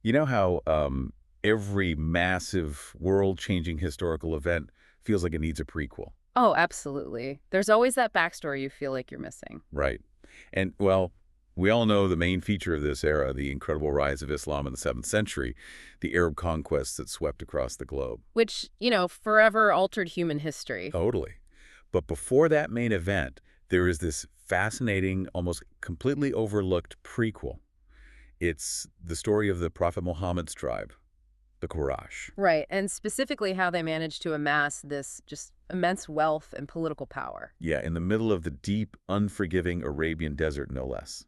You know how every massive world-changing historical event feels like it needs a prequel, Oh, absolutely. There's always that backstory you feel like you're missing. right? And, well, we all know the main feature of this era, the incredible rise of Islam in the 7th century, the Arab conquests that swept across the globe. Which, forever altered human history. Totally. But before that main event, there is this fascinating, almost completely overlooked prequel. It's the story of the Prophet Muhammad's tribe, the Quraysh. Right, and specifically how they managed to amass this just immense wealth and political power. Yeah, in the middle of the deep, unforgiving Arabian desert, no less.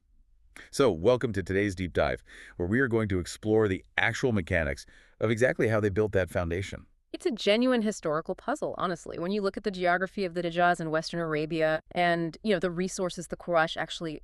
So, welcome to today's deep dive, where we are going to explore the actual mechanics of exactly how they built that foundation. It's a genuine historical puzzle, honestly. When you look at the geography of the Hijaz in Western Arabia and, the resources the Quraysh actually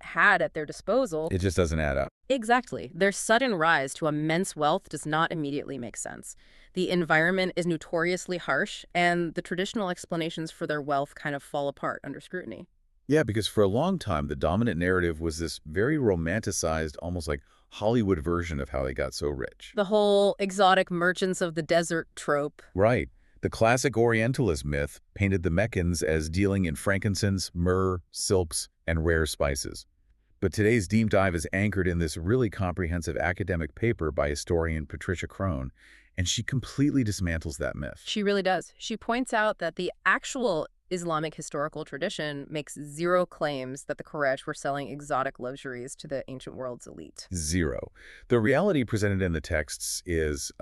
had at their disposal. It just doesn't add up. Exactly. Their sudden rise to immense wealth does not immediately make sense. The environment is notoriously harsh, and the traditional explanations for their wealth kind of fall apart under scrutiny. Yeah, because for a long time, the dominant narrative was this very romanticized, almost like Hollywood version of how they got so rich. The whole exotic merchants of the desert trope. Right. The classic Orientalist myth painted the Meccans as dealing in frankincense, myrrh, silks, and rare spices. But today's deep dive is anchored in this really comprehensive academic paper by historian Patricia Crone, and she completely dismantles that myth. She really does. She points out that the actual Islamic historical tradition makes zero claims that the Quraysh were selling exotic luxuries to the ancient world's elite. Zero. The reality presented in the texts is,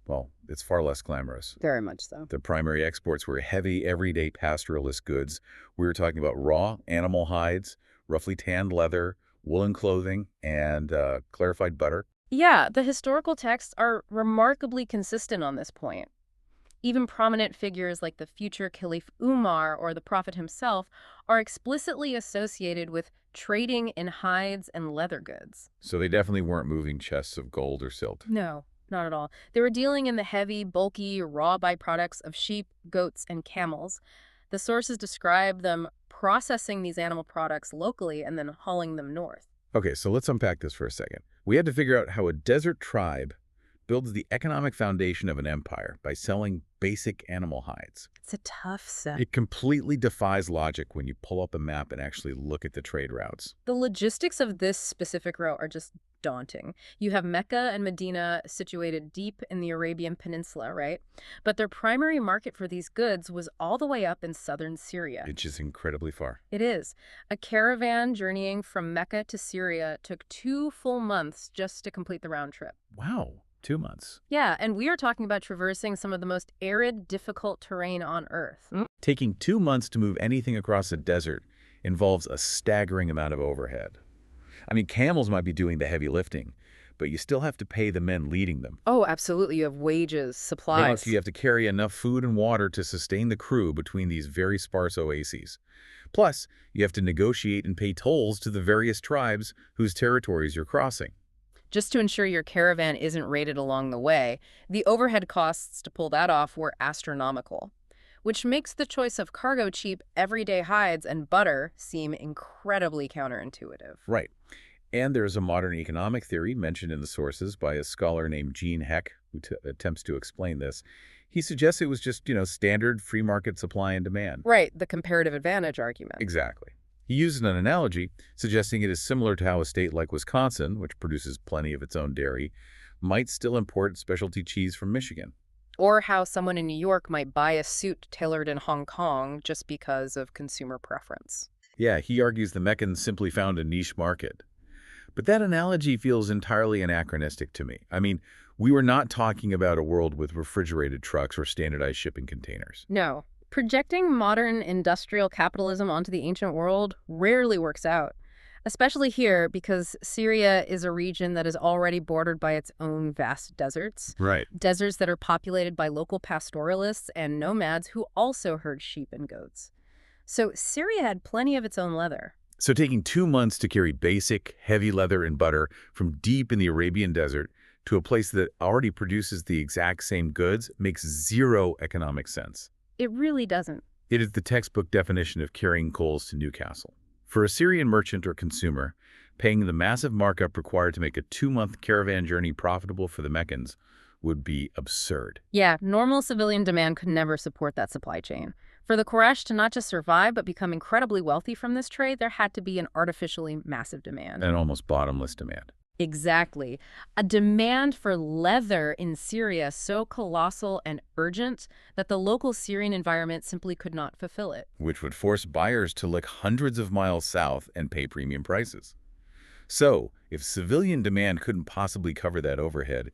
well, it's far less glamorous. Very much so. The primary exports were heavy, everyday pastoralist goods. We were talking about raw animal hides, roughly tanned leather, woolen clothing, and clarified butter. Yeah, the historical texts are remarkably consistent on this point. Even prominent figures like the future Caliph Umar or the Prophet himself are explicitly associated with trading in hides and leather goods. So they definitely weren't moving chests of gold or silk. No, not at all. They were dealing in the heavy, bulky, raw byproducts of sheep, goats, and camels. The sources describe them processing these animal products locally and then hauling them north. Okay, so let's unpack this for a second. We had to figure out how a desert tribe builds the economic foundation of an empire by selling basic animal hides. It's a tough set. It completely defies logic when you pull up a map and actually look at the trade routes. The logistics of this specific route are just daunting. You have Mecca and Medina situated deep in the Arabian Peninsula, right? But their primary market for these goods was all the way up in southern Syria. It's just incredibly far. It is. A caravan journeying from Mecca to Syria took 2 full months just to complete the round trip. Wow, 2 months. Yeah, and we are talking about traversing some of the most arid, difficult terrain on Earth. Taking 2 months to move anything across a desert involves a staggering amount of overhead. I mean, camels might be doing the heavy lifting, but you still have to pay the men leading them. Oh, absolutely. You have wages, supplies. Plus, you have to carry enough food and water to sustain the crew between these very sparse oases. Plus, you have to negotiate and pay tolls to the various tribes whose territories you're crossing. Just to ensure your caravan isn't raided along the way, the overhead costs to pull that off were astronomical, which makes the choice of cargo cheap everyday hides and butter seem incredibly counterintuitive. Right. And there's a modern economic theory mentioned in the sources by a scholar named Gene Heck, who attempts to explain this. He suggests it was just, standard free market supply and demand. Right, the comparative advantage argument. Exactly. He uses an analogy suggesting it is similar to how a state like Wisconsin, which produces plenty of its own dairy, might still import specialty cheese from Michigan. Or how someone in New York might buy a suit tailored in Hong Kong just because of consumer preference. Yeah, he argues the Meccans simply found a niche market. But that analogy feels entirely anachronistic to me. I mean, we were not talking about a world with refrigerated trucks or standardized shipping containers. No. Projecting modern industrial capitalism onto the ancient world rarely works out, especially here because Syria is a region that is already bordered by its own vast deserts. Right. Deserts that are populated by local pastoralists and nomads who also herd sheep and goats. So Syria had plenty of its own leather. So taking 2 months to carry basic, heavy leather and butter from deep in the Arabian desert to a place that already produces the exact same goods makes zero economic sense. It really doesn't. It is the textbook definition of carrying coals to Newcastle. For a Syrian merchant or consumer, Paying the massive markup required to make a 2-month caravan journey profitable for the Meccans would be absurd. Yeah, normal civilian demand could never support that supply chain. For the Quraysh to not just survive but become incredibly wealthy from this trade, there had to be an artificially massive demand. An almost bottomless demand. Exactly. A demand for leather in Syria so colossal and urgent that the local Syrian environment simply could not fulfill it. Which would force buyers to look hundreds of miles south and pay premium prices. So, if civilian demand couldn't possibly cover that overhead,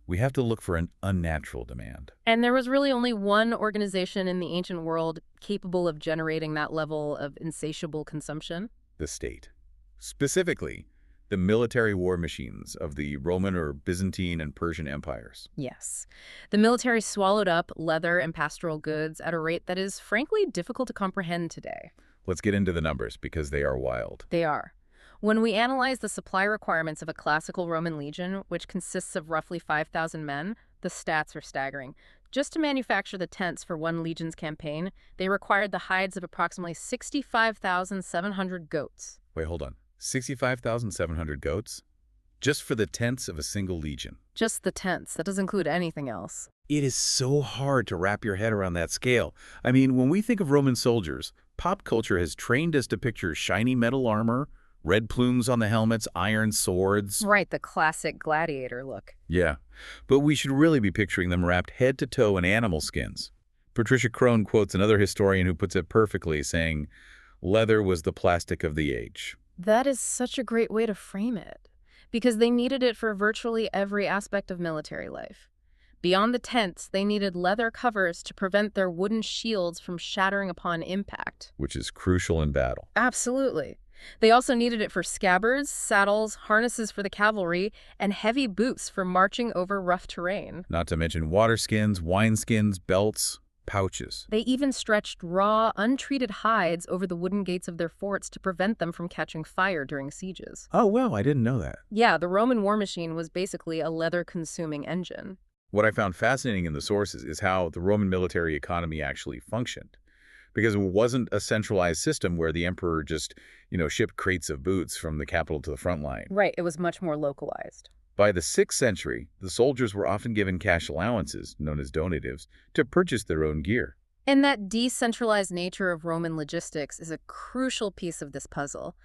we have to look for an unnatural demand. And there was really only one organization in the ancient world capable of generating that level of insatiable consumption. The state. Specifically, the military war machines of the Roman or Byzantine and Persian empires. Yes. The military swallowed up leather and pastoral goods at a rate that is frankly difficult to comprehend today. Let's get into the numbers because they are wild. They are. When we analyze the supply requirements of a classical Roman legion, which consists of roughly 5,000 men, the stats are staggering. Just to manufacture the tents for one legion's campaign, they required the hides of approximately 65,700 goats. Wait, hold on. 65,700 goats? Just for the tents of a single legion. Just the tents. That doesn't include anything else. It is so hard to wrap your head around that scale. I mean, when we think of Roman soldiers, pop culture has trained us to picture shiny metal armor, red plumes on the helmets, iron swords. Right, the classic gladiator look. Yeah, but we should really be picturing them wrapped head to toe in animal skins. Patricia Crone quotes another historian who puts it perfectly, saying, "Leather was the plastic of the age." That is such a great way to frame it, because they needed it for virtually every aspect of military life. Beyond the tents, they needed leather covers to prevent their wooden shields from shattering upon impact. Which is crucial in battle. Absolutely. They also needed it for scabbards, saddles, harnesses for the cavalry, and heavy boots for marching over rough terrain. Not to mention water skins, wine skins, belts, pouches. They even stretched raw, untreated hides over the wooden gates of their forts to prevent them from catching fire during sieges. Oh, wow, I didn't know that. Yeah, the Roman war machine was basically a leather-consuming engine. What I found fascinating in the sources is how the Roman military economy actually functioned. Because it wasn't a centralized system where the emperor just, shipped crates of boots from the capital to the front line. Right, it was much more localized. By the 6th century, the soldiers were often given cash allowances, known as donatives, to purchase their own gear. And that decentralized nature of Roman logistics is a crucial piece of this puzzle.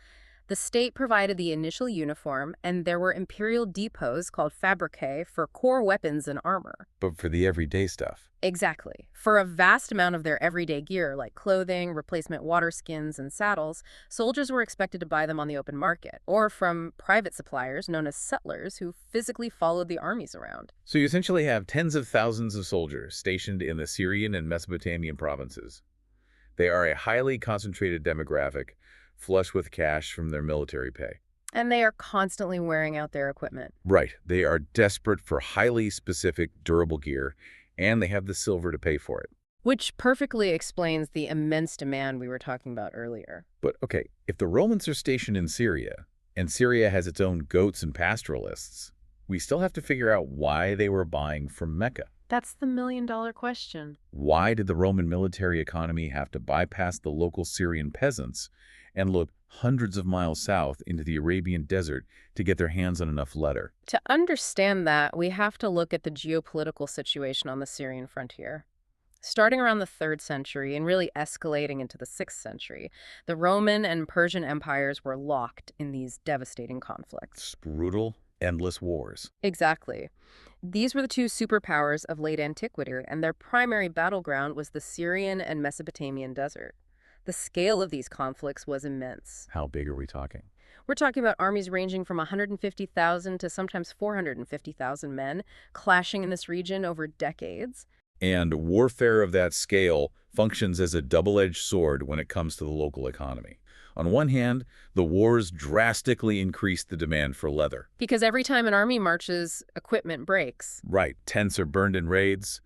The state provided the initial uniform, and there were imperial depots called fabricae for core weapons and armor. But for the everyday stuff. Exactly. For a vast amount of their everyday gear, like clothing, replacement water skins, and saddles, soldiers were expected to buy them on the open market, or from private suppliers known as settlers who physically followed the armies around. So you essentially have tens of thousands of soldiers stationed in the Syrian and Mesopotamian provinces. They are a highly concentrated demographic, flush with cash from their military pay. And they are constantly wearing out their equipment. Right. They are desperate for highly specific, durable gear, and they have the silver to pay for it. Which perfectly explains the immense demand we were talking about earlier. But, okay, if the Romans are stationed in Syria, and Syria has its own goats and pastoralists, we still have to figure out why they were buying from Mecca. That's the million-dollar question. Why did the Roman military economy have to bypass the local Syrian peasants and look hundreds of miles south into the Arabian desert to get their hands on enough leather? To understand that, we have to look at the geopolitical situation on the Syrian frontier. Starting around the 3rd century and really escalating into the 6th century, the Roman and Persian empires were locked in these devastating conflicts. Brutal, endless wars. Exactly. These were the two superpowers of late antiquity, and their primary battleground was the Syrian and Mesopotamian desert. The scale of these conflicts was immense. How big are we talking? We're talking about armies ranging from 150,000 to sometimes 450,000 men clashing in this region over decades. And warfare of that scale functions as a double-edged sword when it comes to the local economy. On one hand, the wars drastically increased the demand for leather. Because every time an army marches, equipment breaks. Right. Tents are burned in raids,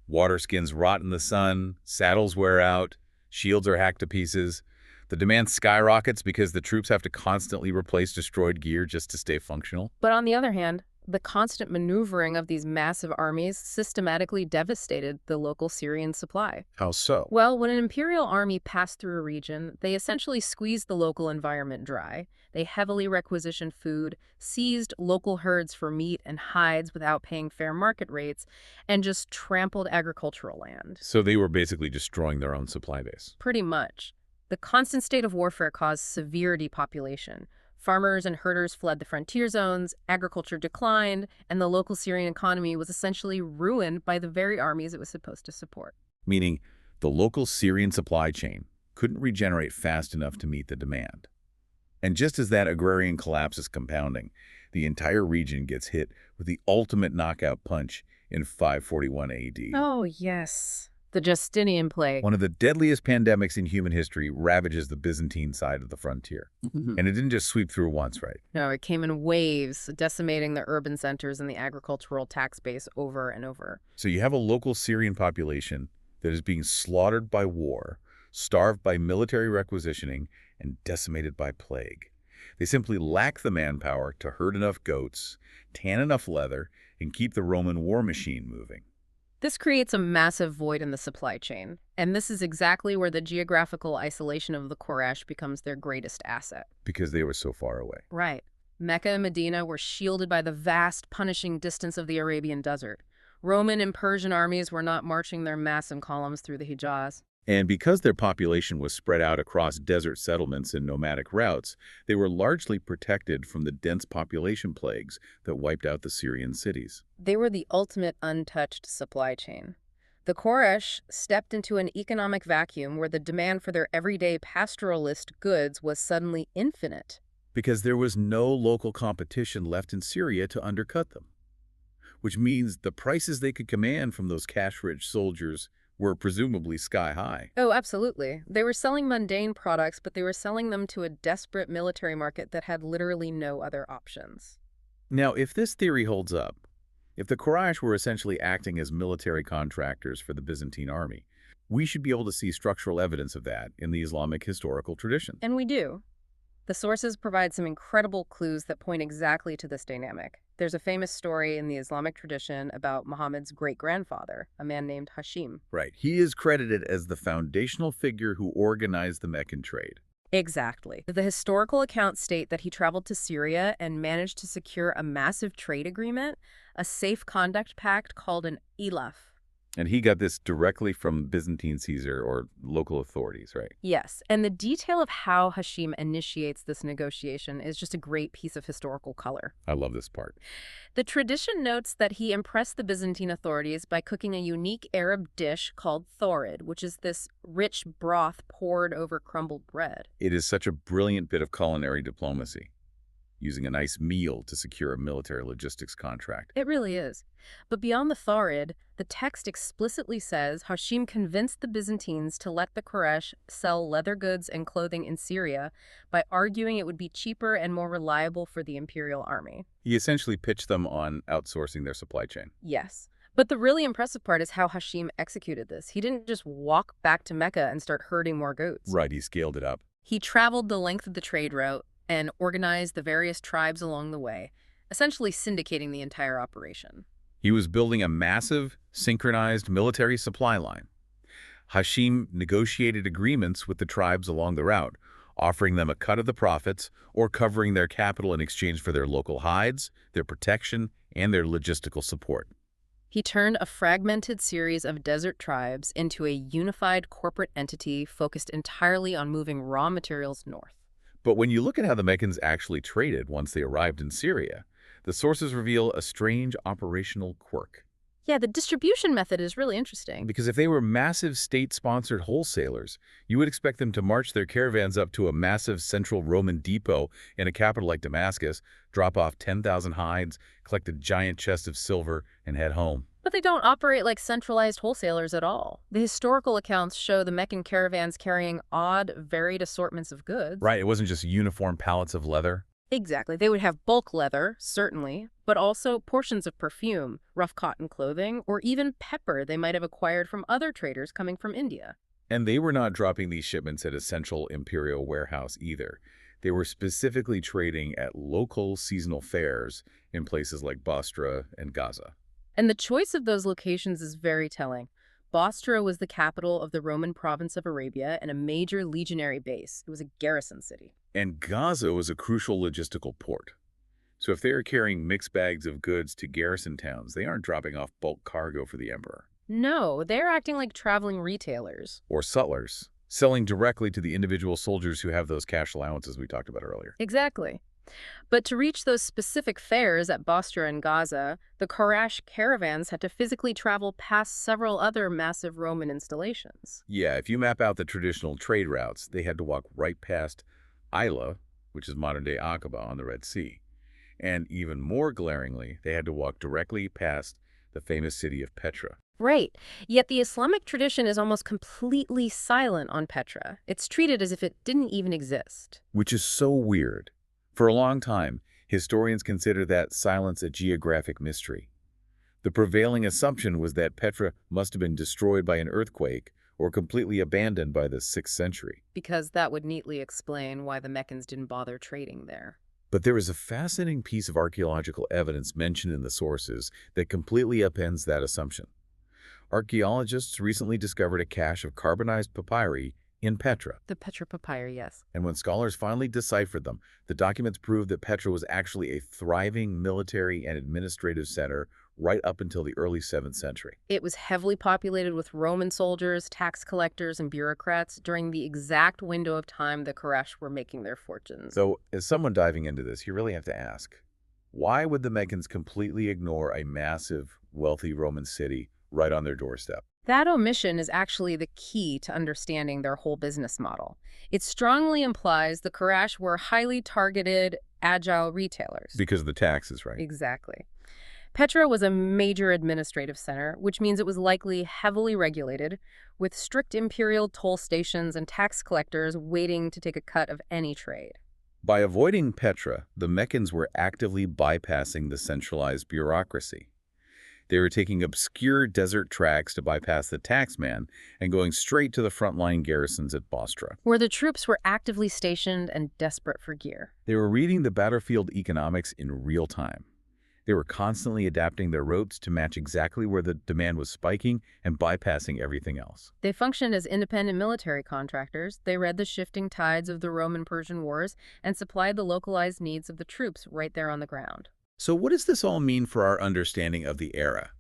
water skins rot in the sun, saddles wear out, shields are hacked to pieces. The demand skyrockets because the troops have to constantly replace destroyed gear just to stay functional. But on the other hand, the constant maneuvering of these massive armies systematically devastated the local Syrian supply. How so? Well, when an imperial army passed through a region, they essentially squeezed the local environment dry. They heavily requisitioned food, seized local herds for meat and hides without paying fair market rates, and just trampled agricultural land. So they were basically destroying their own supply base. Pretty much. The constant state of warfare caused severe depopulation. Farmers and herders fled the frontier zones, agriculture declined, and the local Syrian economy was essentially ruined by the very armies it was supposed to support. Meaning the local Syrian supply chain couldn't regenerate fast enough to meet the demand. And just as that agrarian collapse is compounding, the entire region gets hit with the ultimate knockout punch in 541 AD. Oh, yes. The Justinian plague. One of the deadliest pandemics in human history ravages the Byzantine side of the frontier. And it didn't just sweep through once, right? No, it came in waves, decimating the urban centers and the agricultural tax base over and over. So you have a local Syrian population that is being slaughtered by war, starved by military requisitioning, and decimated by plague. They simply lack the manpower to herd enough goats, tan enough leather, and keep the Roman war machine moving. This creates a massive void in the supply chain, and this is exactly where the geographical isolation of the Quraysh becomes their greatest asset. Because they were so far away. Right. Mecca and Medina were shielded by the vast, punishing distance of the Arabian desert. Roman and Persian armies were not marching their massive columns through the Hijaz. And because their population was spread out across desert settlements and nomadic routes, they were largely protected from the dense population plagues that wiped out the Syrian cities. They were the ultimate untouched supply chain. The Quraysh stepped into an economic vacuum where the demand for their everyday pastoralist goods was suddenly infinite. Because there was no local competition left in Syria to undercut them. Which means the prices they could command from those cash-rich soldiers were presumably sky-high. Oh, absolutely. They were selling mundane products, but they were selling them to a desperate military market that had literally no other options. Now, if this theory holds up, if the Quraysh were essentially acting as military contractors for the Byzantine army, we should be able to see structural evidence of that in the Islamic historical tradition. And we do. The sources provide some incredible clues that point exactly to this dynamic. There's a famous story in the Islamic tradition about Muhammad's great-grandfather, a man named Hashim. Right. He is credited as the foundational figure who organized the Meccan trade. Exactly. The historical accounts state that he traveled to Syria and managed to secure a massive trade agreement, a safe conduct pact called an ilaf. And he got this directly from Byzantine Caesar or local authorities, right? Yes, and the detail of how Hashim initiates this negotiation is just a great piece of historical color. I love this part. The tradition notes that he impressed the Byzantine authorities by cooking a unique Arab dish called thorid, which is this rich broth poured over crumbled bread. It is such a brilliant bit of culinary diplomacy, using a nice meal to secure a military logistics contract. It really is. But beyond the thorid, the text explicitly says Hashim convinced the Byzantines to let the Quraysh sell leather goods and clothing in Syria by arguing it would be cheaper and more reliable for the imperial army. He essentially pitched them on outsourcing their supply chain. Yes. But the really impressive part is how Hashim executed this. He didn't just walk back to Mecca and start herding more goats. Right, he scaled it up. He traveled the length of the trade route and organized the various tribes along the way, essentially syndicating the entire operation. He was building a massive, synchronized military supply line. Hashim negotiated agreements with the tribes along the route, offering them a cut of the profits or covering their capital in exchange for their local hides, their protection, and their logistical support. He turned a fragmented series of desert tribes into a unified corporate entity focused entirely on moving raw materials north. But when you look at how the Meccans actually traded once they arrived in Syria, the sources reveal a strange operational quirk. Yeah, the distribution method is really interesting. Because if they were massive state-sponsored wholesalers, you would expect them to march their caravans up to a massive central Roman depot in a capital like Damascus, drop off 10,000 hides, collect a giant chest of silver, and head home. But they don't operate like centralized wholesalers at all. The historical accounts show the Meccan caravans carrying odd, varied assortments of goods. Right, it wasn't just uniform pallets of leather. Exactly. They would have bulk leather, certainly, but also portions of perfume, rough cotton clothing, or even pepper they might have acquired from other traders coming from India. And they were not dropping these shipments at a central imperial warehouse either. They were specifically trading at local seasonal fairs in places like Basra and Gaza. And the choice of those locations is very telling. Bostra was the capital of the Roman province of Arabia and a major legionary base. It was a garrison city. And Gaza was a crucial logistical port. So if they are carrying mixed bags of goods to garrison towns, they aren't dropping off bulk cargo for the emperor. No, they're acting like traveling retailers. Or sutlers, selling directly to the individual soldiers who have those cash allowances we talked about earlier. Exactly. But to reach those specific fairs at Bostra and Gaza, the Quraysh caravans had to physically travel past several other massive Roman installations. Yeah, if you map out the traditional trade routes, they had to walk right past Isla, which is modern-day Aqaba on the Red Sea. And even more glaringly, they had to walk directly past the famous city of Petra. Right. Yet the Islamic tradition is almost completely silent on Petra. It's treated as if it didn't even exist. Which is so weird. For a long time, historians considered that silence a geographic mystery. The prevailing assumption was that Petra must have been destroyed by an earthquake or completely abandoned by the 6th century. Because that would neatly explain why the Meccans didn't bother trading there. But there is a fascinating piece of archaeological evidence mentioned in the sources that completely upends that assumption. Archaeologists recently discovered a cache of carbonized papyri in Petra. The Petra papyri, yes. And when scholars finally deciphered them, the documents proved that Petra was actually a thriving military and administrative center right up until the early 7th century. It was heavily populated with Roman soldiers, tax collectors, and bureaucrats during the exact window of time the Quraysh were making their fortunes. So, as someone diving into this, you really have to ask, why would the Meccans completely ignore a massive, wealthy Roman city right on their doorstep? That omission is actually the key to understanding their whole business model. It strongly implies the Quraysh were highly targeted, agile retailers. Because of the taxes, right? Exactly. Petra was a major administrative center, which means it was likely heavily regulated, with strict imperial toll stations and tax collectors waiting to take a cut of any trade. By avoiding Petra, the Meccans were actively bypassing the centralized bureaucracy. They were taking obscure desert tracks to bypass the taxman and going straight to the frontline garrisons at Bostra, where the troops were actively stationed and desperate for gear. They were reading the battlefield economics in real time. They were constantly adapting their routes to match exactly where the demand was spiking and bypassing everything else. They functioned as independent military contractors. They read the shifting tides of the Roman-Persian wars and supplied the localized needs of the troops right there on the ground. So what does this all mean for our understanding of the era?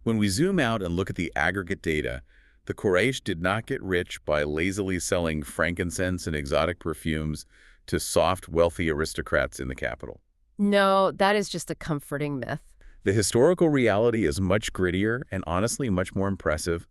When we zoom out and look at the aggregate data, the Quraysh did not get rich by lazily selling frankincense and exotic perfumes to soft, wealthy aristocrats in the capital. No, that is just a comforting myth. The historical reality is much grittier and honestly much more impressive.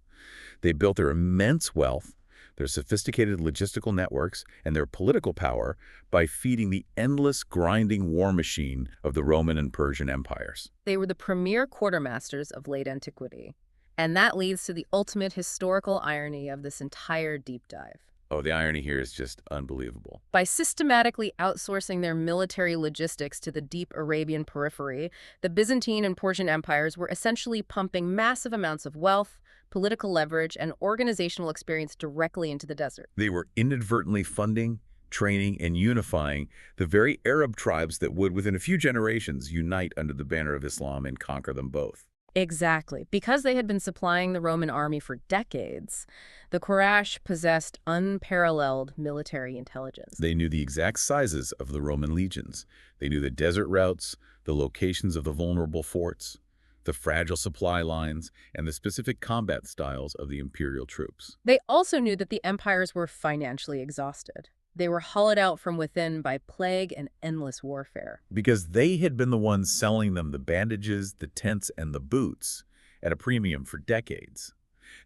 They built their immense wealth, their sophisticated logistical networks, and their political power by feeding the endless grinding war machine of the Roman and Persian empires. They were the premier quartermasters of late antiquity. And that leads to the ultimate historical irony of this entire deep dive. Oh, the irony here is just unbelievable. By systematically outsourcing their military logistics to the deep Arabian periphery, the Byzantine and Persian empires were essentially pumping massive amounts of wealth, political leverage, and organizational experience directly into the desert. They were inadvertently funding, training, and unifying the very Arab tribes that would, within a few generations, unite under the banner of Islam and conquer them both. Exactly. Because they had been supplying the Roman army for decades, the Quraysh possessed unparalleled military intelligence. They knew the exact sizes of the Roman legions. They knew the desert routes, the locations of the vulnerable forts, the fragile supply lines, and the specific combat styles of the imperial troops. They also knew that the empires were financially exhausted. They were hollowed out from within by plague and endless warfare. Because they had been the ones selling them the bandages, the tents, and the boots at a premium for decades.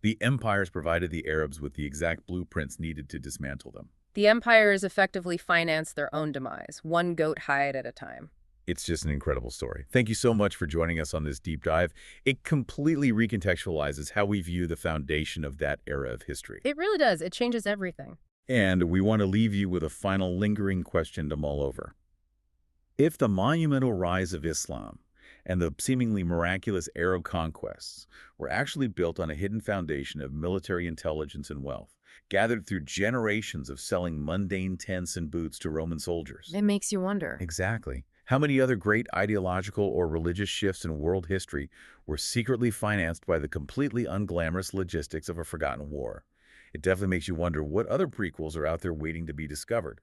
The empires provided the Arabs with the exact blueprints needed to dismantle them. The empires effectively financed their own demise, one goat hide at a time. It's just an incredible story. Thank you so much for joining us on this deep dive. It completely recontextualizes how we view the foundation of that era of history. It really does. It changes everything. And we want to leave you with a final lingering question to mull over. If the monumental rise of Islam and the seemingly miraculous Arab conquests were actually built on a hidden foundation of military intelligence and wealth, gathered through generations of selling mundane tents and boots to Roman soldiers. It makes you wonder. Exactly. How many other great ideological or religious shifts in world history were secretly financed by the completely unglamorous logistics of a forgotten war? It definitely makes you wonder what other prequels are out there waiting to be discovered.